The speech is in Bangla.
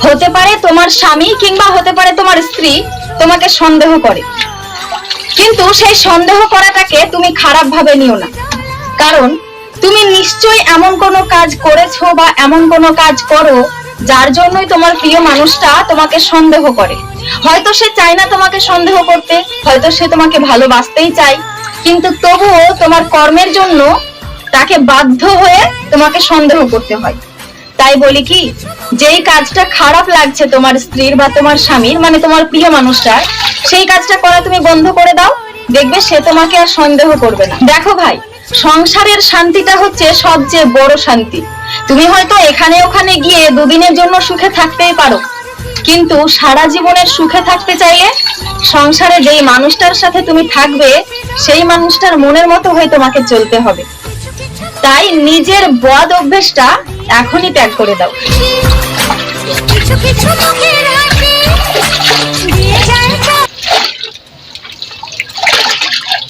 হতে পারে তোমার স্বামী কিংবা হতে পারে তোমার স্ত্রী তোমাকে সন্দেহ করে, কিন্তু সেই সন্দেহ করাটাকে তুমি খারাপ ভাবে নিও না। কারণ তুমি নিশ্চয়ই এমন কোনো কাজ করেছো বা এমন কোনো কাজ করো যার জন্যই তোমার প্রিয় মানুষটা তোমাকে সন্দেহ করে। হয়তো সে চায় না তোমাকে সন্দেহ করতে, হয়তো সে তোমাকে ভালোবাসতেই চায়, কিন্তু তবুও তোমার কর্মের জন্য তাকে বাধ্য হয়ে তোমাকে সন্দেহ করতে হয়। তাই বলি কি, যেই কাজটা খারাপ লাগছে তোমার স্ত্রীর বা তোমার স্বামীর, মানে তোমার প্রিয় মানুষটার, সেই কাজটা করা তুমি বন্ধ করে দাও, দেখবে সে তোমাকে আর সন্দেহ করবে না। দেখো ভাই, সংসারের শান্তিটা হচ্ছে সবচেয়ে বড় শান্তি। তুমি হয়তো এখানে ওখানে গিয়ে দুদিনের জন্য সুখে থাকতেই পারো, কিন্তু সারা জীবনের সুখে থাকতে চাইলে সংসারে যেই মানুষটার সাথে তুমি থাকবে সেই মানুষটার মনের মতো হয়ে তোমাকে চলতে হবে। তাই নিজের বদ অভ্যেসটা এখনই ত্যাগ করে দাও।